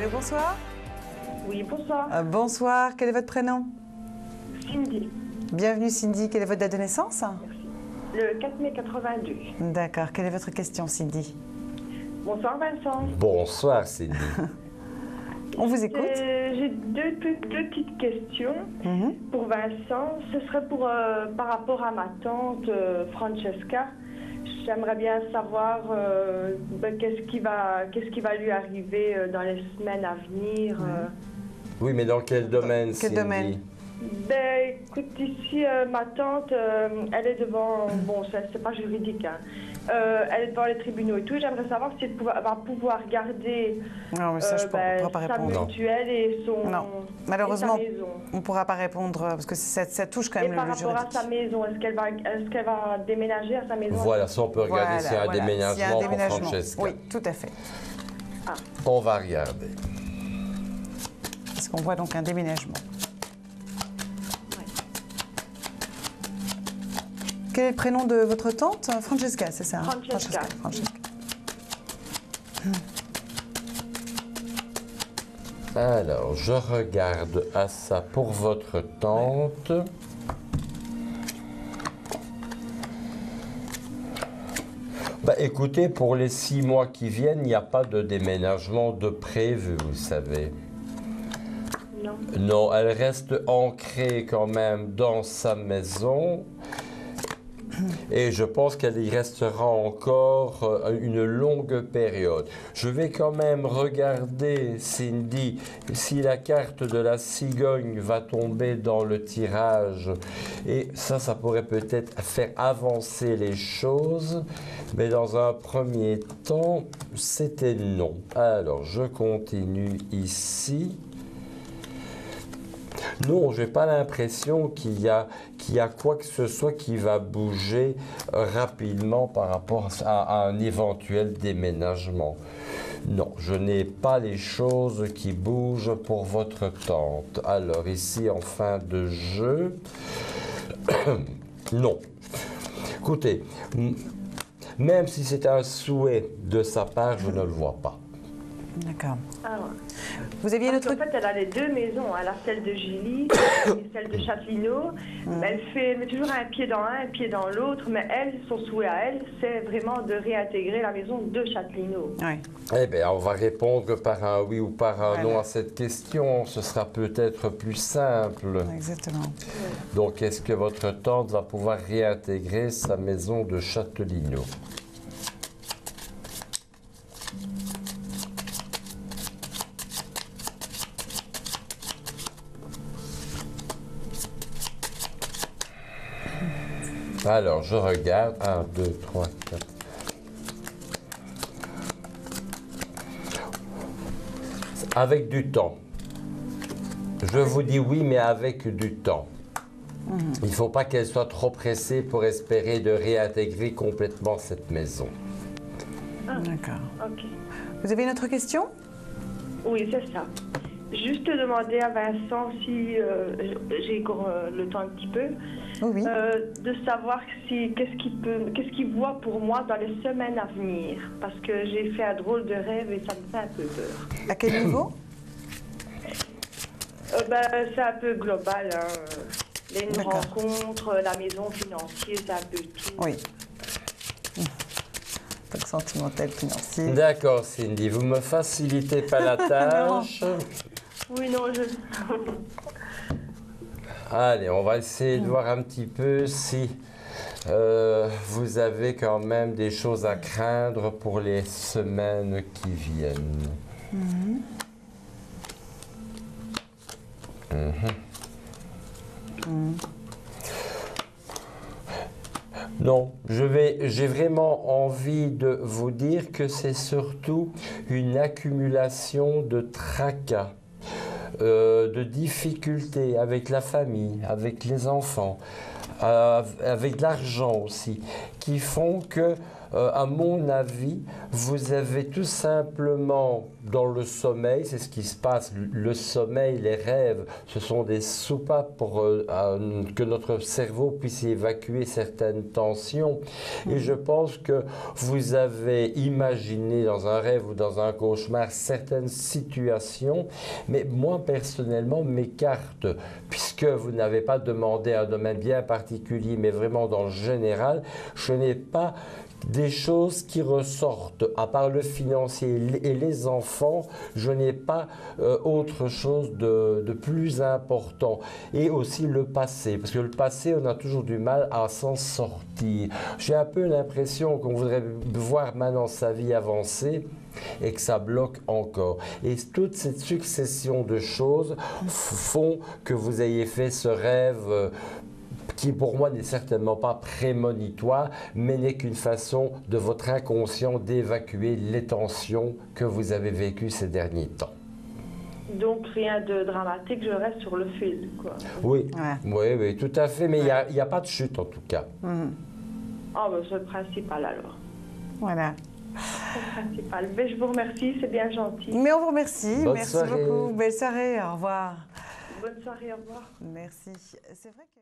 Allô, bonsoir. Oui, bonsoir. Bonsoir, quel est votre prénom? Cindy. Bienvenue Cindy, quelle est votre date de naissance? Le 4 mai 82. D'accord, quelle est votre question Cindy? Bonsoir Vincent. Bonsoir Cindy. On vous écoute. J'ai deux petites questions pour Vincent. Ce serait pour par rapport à ma tante Francesca. J'aimerais bien savoir qu'est-ce qui va lui arriver dans les semaines à venir. Oui, mais dans quel domaine, Quel Cindy? domaine? Ben, écoute, ici, ma tante, elle est devant... Bon, c'est pas juridique, hein. Elle est devant les tribunaux et tout. J'aimerais savoir si elle va pouvoir garder Non, mais ça, je ne pourrai pas sa répondre. mutuelle et son... Non, malheureusement, et sa maison. on ne pourra pas répondre parce que ça touche quand même Et par le rapport juridique. à sa maison, est-ce qu'elle va déménager à sa maison? Voilà, ça on peut regarder s'il y a un déménagement S'il y a un déménagement. pour Francesca. Oui, tout à fait. On va regarder. Parce qu'on voit donc un déménagement. Quel est le prénom de votre tante? Francesca, c'est ça? Hein? Francesca. Francesca. Alors, je regarde à ça pour votre tante. Bah, écoutez, pour les 6 mois qui viennent, il n'y a pas de déménagement de prévu, vous savez. Non. Non, elle reste ancrée quand même dans sa maison. Et je pense qu'elle y restera encore une longue période. Je vais quand même regarder, Cindy, si la carte de la cigogne va tomber dans le tirage. Et ça pourrait peut-être faire avancer les choses. Mais dans un premier temps, c'était non. Alors, je continue ici. Non, je n'ai pas l'impression qu'il y a quoi que ce soit qui va bouger rapidement par rapport à un éventuel déménagement. Non, je n'ai pas les choses qui bougent pour votre tante. Alors ici, en fin de jeu, non. Écoutez, même si c'est un souhait de sa part, je ne le vois pas. D'accord. Ah ouais. Vous aviez Parce notre... qu'en fait, elle a les deux maisons. Elle a celle de Gilly et celle de Châtelineau. Elle met toujours un pied dans un pied dans l'autre. Mais elle, son souhait à elle, c'est vraiment de réintégrer la maison de Châtelineau. Oui. Eh bien, on va répondre par un oui ou par un Voilà. non à cette question. Ce sera peut-être plus simple. Exactement. Donc, est-ce que votre tante va pouvoir réintégrer sa maison de Châtelineau? Alors, je regarde. 1, 2, 3, 4. Avec du temps. Je vous dis oui, mais avec du temps. Il ne faut pas qu'elle soit trop pressée pour espérer de réintégrer complètement cette maison. D'accord. OK. Vous avez une autre question? Oui, c'est ça. Juste demander à Vincent si j'ai encore le temps un petit peu, Oui. de savoir si qu'est-ce qu'il voit pour moi dans les semaines à venir, parce que j'ai fait un drôle de rêve et ça me fait un peu peur. À quel niveau? C'est un peu global, hein. Les D'accord. rencontres, la maison financière, c'est un peu tout. Oui. Donc sentimental, financier. D'accord, Cindy, vous me facilitez pas la tâche. Oui, non, Allez, on va essayer de voir un petit peu si vous avez quand même des choses à craindre pour les semaines qui viennent. Non, j'ai vraiment envie de vous dire que c'est surtout une accumulation de tracas, de difficultés avec la famille, avec les enfants, avec l'argent aussi, qui font que à mon avis, vous avez tout simplement dans le sommeil, c'est ce qui se passe, le sommeil, les rêves, ce sont des soupapes pour que notre cerveau puisse évacuer certaines tensions. Et je pense que vous avez imaginé dans un rêve ou dans un cauchemar certaines situations, mais moi personnellement m'écarte, puisque vous n'avez pas demandé un domaine bien particulier, mais vraiment dans le général, je n'ai pas des choses qui ressortent, à part le financier et les enfants, je n'ai pas autre chose de plus important. Et aussi le passé, parce que le passé, on a toujours du mal à s'en sortir. J'ai un peu l'impression qu'on voudrait voir maintenant sa vie avancer et que ça bloque encore. Et toute cette succession de choses font que vous ayez fait ce rêve qui pour moi n'est certainement pas prémonitoire, mais n'est qu'une façon de votre inconscient d'évacuer les tensions que vous avez vécues ces derniers temps. Donc rien de dramatique, je reste sur le fil, quoi. Oui, Ouais. oui, tout à fait, mais il n'y a pas de chute en tout cas. Ah, ben c'est le principal alors. Voilà. C'est le principal. Mais je vous remercie, c'est bien gentil. Mais on vous remercie. Bonne Merci soirée. beaucoup. Belle soirée. Au revoir. Bonne soirée, au revoir. Merci. C'est vrai que...